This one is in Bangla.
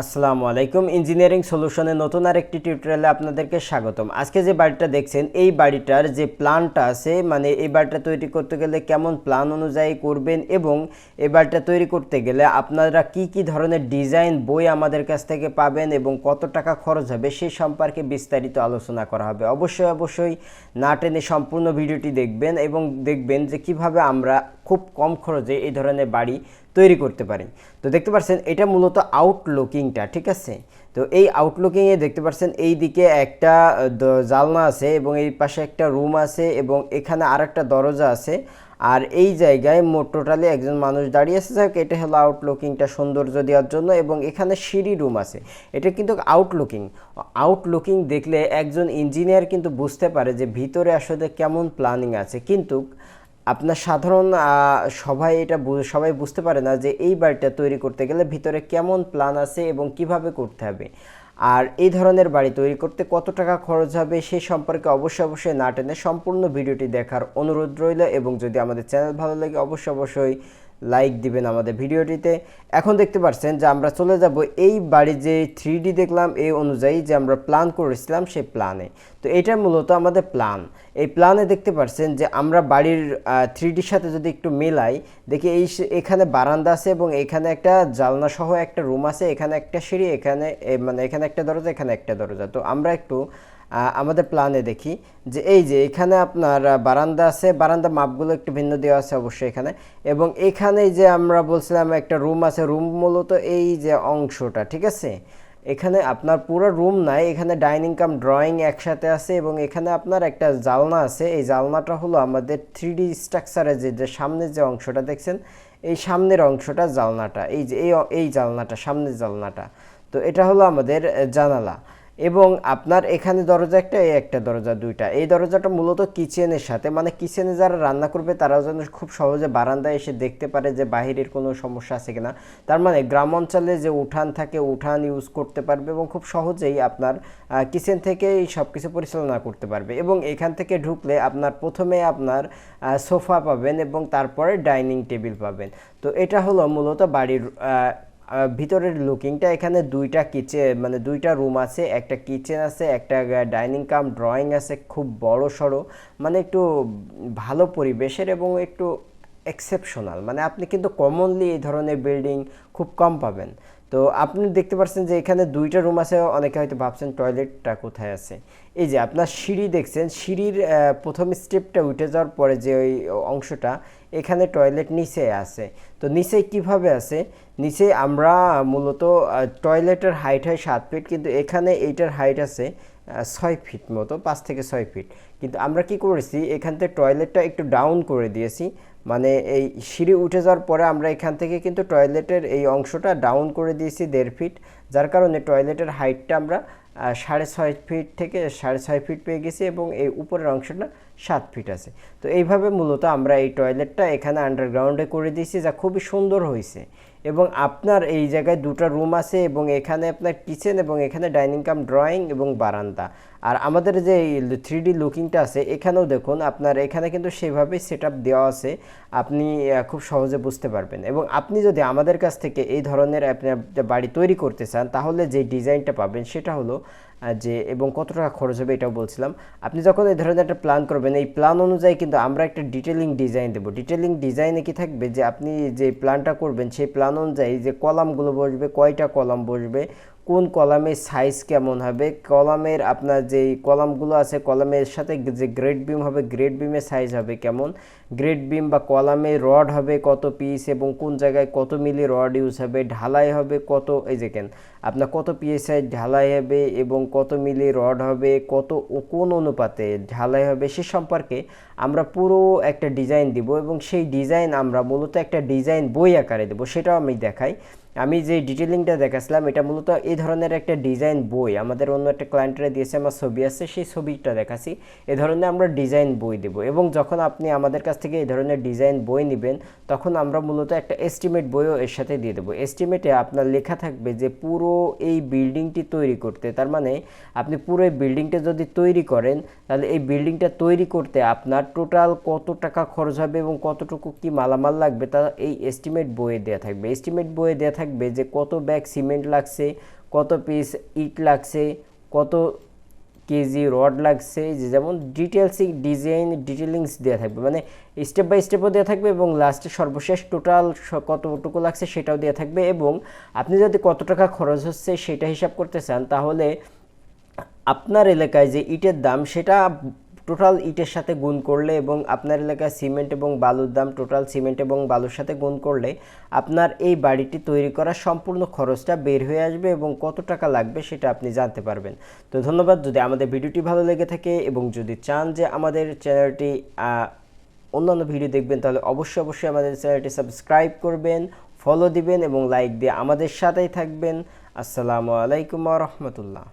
আসসালামু আলাইকুম ইঞ্জিনিয়ারিং সলিউশনের নতুন আরেকটি টিউটোরিয়ালে আপনাদেরকে স্বাগতম। আজকে যে বাড়িটা দেখছেন এই বাড়িটার যে প্ল্যানটা আছে মানে এই বাড়িটা তৈরি করতে গেলে কেমন প্ল্যান অনুযায়ী করবেন এবং এই বাড়িটা তৈরি করতে গেলে আপনারা কি ধরনের ডিজাইন বই আমাদের কাছ থেকে পাবেন এবং কত টাকা খরচ হবে সেই সম্পর্কে বিস্তারিত আলোচনা করা হবে। অবশ্যই না টেনে সম্পূর্ণ ভিডিওটি দেখবেন এবং দেখবেন যে কিভাবে আমরা খুব কম খরচে এই ধরনের বাড়ি তৈরি করতে পারি। তো দেখতে পাচ্ছেন এটা মূলত আউটলুকিংটা, ঠিক আছে। তো এই আউটলুকিংয়ে দেখতে পাচ্ছেন এই দিকে একটা জানলা আছে এবং এই পাশে একটা রুম আছে এবং এখানে আরেকটা দরজা আছে আর এই জায়গায় টোটালি একজন মানুষ দাঁড়িয়ে আছে। যাক, এটা হলো আউটলুকিংটা সৌন্দর্য দেওয়ার জন্য এবং এখানে সিঁড়ি রুম আছে। এটা কিন্তু আউটলুকিং দেখলে একজন ইঞ্জিনিয়ার কিন্তু বুঝতে পারে যে ভিতরে আসলে কেমন প্ল্যানিং আছে, কিন্তু আপনার সাধারণ সবাই বুঝতে পারে না যে এই বাড়িটা তৈরি করতে গেলে ভিতরে কেমন প্ল্যান আছে এবং কিভাবে করতে হবে আর এই ধরনের বাড়ি তৈরি করতে কত টাকা খরচ হবে সেই সম্পর্কে অবশ্যই না টেনে সম্পূর্ণ ভিডিওটি দেখার অনুরোধ রইল এবং যদি আমাদের চ্যানেল ভালো লাগে অবশ্যই লাইক দিবেন আমাদের ভিডিওটিতে। এখন দেখতে পাচ্ছেন যে আমরা চলে যাব এই বাড়ির যে 3D দেখলাম এই অনুযায়ী যে আমরা প্ল্যান করেছিলাম সেই প্ল্যানে। তো এটা মূলত আমাদের প্ল্যান। এই প্ল্যানে দেখতে পাচ্ছেন যে আমরা বাড়ির 3Dর সাথে যদি একটু মেলাই দেখি এখানে বারান্দা আছে এবং এখানে একটা জানলা সহ একটা রুম আছে, এখানে একটা সিঁড়ি, এখানে একটা দরজা, এখানে একটা দরজা। তো আমরা একটু আমাদের প্ল্যানে দেখি যে এই যে এখানে আপনার বারান্দা আছে, বারান্দা মাপগুলো একটু ভিন্ন দেওয়া আছে অবশ্যই এখানে, এবং এখানে যে আমরা বলছিলাম একটা রুম আছে, রুম মূলত এই যে অংশটা, ঠিক আছে। এখানে আপনার পুরো রুম নাই, এখানে ডাইনিং কাম ড্রয়িং একসাথে আছে এবং এখানে আপনার একটা জানলা আছে। এই জানলাটা হলো আমাদের 3D স্ট্রাকচারে যে সামনের যে অংশটা দেখছেন এই সামনের অংশটা জানলাটা, এই যে এই জানলাটা, সামনের জানলাটা। তো এটা হলো আমাদের জানালা এবং আপনার এখানে দরজা একটা, এই একটা দরজা, দুইটা। এই দরজাটা মূলত কিচেনের সাথে, মানে কিচেনে যারা রান্না করবে তারাও যেন খুব সহজে বারান্দায় এসে দেখতে পারে যে বাহিরের কোনো সমস্যা আছে কিনা। তার মানে গ্রাম অঞ্চলে যে উঠান থাকে উঠান ইউজ করতে পারবে এবং খুব সহজেই আপনার কিচেন থেকে এই সব কিছু পরিচালনা করতে পারবে। এবং এখান থেকে ঢুকলে আপনার প্রথমে আপনার সোফা পাবেন এবং তারপরে ডাইনিং টেবিল পাবেন। তো এটা হলো মূলত বাড়ির ভিতরের লুকিংটা। এখানে দুইটা রুম আছে, একটা কিচেন আছে, একটা ডাইনিং কাম ড্রয়িং আছে, খুব বড় সড়ো, মানে একটু ভালো পরিবেশের এবং একটু এক্সেপশনাল। মানে আপনি কিন্তু কমনলি এই ধরনের বিল্ডিং খুব কম পাবেন। তো আপনি দেখতে পাচ্ছেন যে এখানে দুইটা রুম আছে। অনেকে হয়তো ভাবছেন টয়লেটটা কোথায় আছে। এই যে আপনার সিঁড়ি দেখছেন, সিঁড়ির প্রথম স্টেপটা উঠে যাওয়ার পরে যে ওই অংশটা, এখানে টয়লেট নিচে আছে। তো নিচে কিভাবে আছে, নিচে আমরা মূলত টয়লেটের হাইট হয় 7 ফিট, কিন্তু এখানে এইটার হাইট আছে 6 ফিট মতো, 5 থেকে 6 ফিট। কিন্তু আমরা কি করেছি, এখান থেকে টয়লেটটা একটু ডাউন করে দিয়েছি, মানে এই সিঁড়ি উঠে যাওয়ার পরে আমরা এখান থেকে কিন্তু টয়লেটের এই অংশটা ডাউন করে দিয়েছি 1.5 ফিট, যার কারণে টয়লেটের হাইটটা আমরা 6.5 ফিট থেকে 6.5 ফিট পেয়ে গেছি এবং এই উপরের অংশটা 7 ফিট আছে। তো এইভাবে মূলত আমরা এই টয়লেটটা এখানে আন্ডারগ্রাউন্ডে করে দিয়েছি, যা খুবই সুন্দর হয়েছে। এবং আপনার এই জায়গায় দুটো রুম আছে এবং এখানে আপনার কিচেন এবং এখানে ডাইনিং কাম ড্রয়িং এবং বারান্দা। আর আমাদের যে 3D লুকিংটা আছে এখানেও দেখুন আপনার এখানে কিন্তু সেভাবেই সেট আপ দেওয়া আছে, আপনি খুব সহজে বুঝতে পারবেন। এবং আপনি যদি আমাদের কাছ থেকে এই ধরনের আপনি বাড়ি তৈরি করতে চান তাহলে যে ডিজাইনটা পাবেন সেটা হলো যে, এবং কত টাকা খরচ হবে এটাও বলছিলাম। আপনি যখন এই ধরনের একটা প্ল্যান করবেন এই প্ল্যান অনুযায়ী কিন্তু আমরা একটা ডিটেলিং ডিজাইন দেবো। ডিটেলিং ডিজাইনে কি থাকবে যে আপনি যে প্ল্যানটা করবেন সেই প্ল্যান অনুযায়ী যে কলামগুলো বসবে, কয়টা কলাম বসবে, কোন কলামের সাইজ কেমন হবে, কলামের আপনার যেই কলামগুলো আছে কলামের সাথে যে গ্রেড বিম হবে গ্রেড বিমের সাইজ হবে কেমন, গ্রেড বিম বা কলামের রড হবে কত পিস এবং কোন জায়গায় কত মিলি রড ইউজ হবে, ঢালাই হবে কত, এই যে কেন আপনার কত পিএসআই ঢালাই হবে এবং কত মিলি রড হবে, কোন অনুপাতে ঢালাই হবে সে সম্পর্কে আমরা পুরো একটা ডিজাইন দিব এবং সেই ডিজাইন আমরা মূলত একটা ডিজাইন বই আকারে দেবো, সেটাও আমি দেখাই। আমি যে ডিটেলিংটা দেখাচ্ছিলাম এটা মূলত এই ধরনের একটা ডিজাইন বই আমাদের অন্য একটা ক্লায়েন্টরা দিয়েছে, আমার ছবি আছে সেই ছবিটা দেখাচ্ছি। এই ধরনের আমরা ডিজাইন বই দেব এবং যখন আপনি আমাদের কাছ থেকে এই ধরনের ডিজাইন বই নেবেন তখন আমরা মূলত একটা এস্টিমেট বইও এর সাথে দিয়ে দেবো। এস্টিমেটে আপনার লেখা থাকবে যে পুরো এই বিল্ডিংটি তৈরি করতে, তার মানে আপনি পুরো এই বিল্ডিংটা যদি তৈরি করেন তাহলে এই বিল্ডিংটা তৈরি করতে আপনার টোটাল কত টাকা খরচ হবে এবং কতটুকু কি মালামাল লাগবে তা এই এস্টিমেট বইয়ে দেওয়া থাকবে। এস্টিমেট বইয়ে দেওয়া থাকবে যে কত ব্যাগ সিমেন্ট লাগছে, কত পিস ইট লাগছে, কত কেজি রড লাগছে, যে যেমন ডিটেলিংস দেওয়া থাকবে, মানে স্টেপ বাই স্টেপও দেওয়া থাকবে এবং লাস্টে সর্বশেষ টোটাল কতটুকু লাগছে সেটাও দেওয়া থাকবে। এবং আপনি যদি কত টাকা খরচ হচ্ছে সেটা হিসাব করতে চান, তাহলে আপনার এলাকায় যে ইটের দাম সেটা টোটাল ইটের সাথে গুণ করলে এবং আপনার এলাকায় সিমেন্ট এবং বালুর দাম টোটাল সিমেন্ট এবং বালুর সাথে গুণ করলে আপনার এই বাড়িটি তৈরি করার সম্পূর্ণ খরচটা বের হয়ে আসবে এবং কত টাকা লাগবে সেটা আপনি জানতে পারবেন। তো ধন্যবাদ। যদি আমাদের ভিডিওটি ভালো লেগে থাকে এবং যদি চান যে আমাদের চ্যানেলটি অন্যান্য ভিডিও দেখবেন, তাহলে অবশ্যই আমাদের চ্যানেলটি সাবস্ক্রাইব করবেন, ফলো দিবেন এবং লাইক দিয়ে আমাদের সাথেই থাকবেন। আসসালামু আলাইকুম ওয়া রাহমাতুল্লাহ।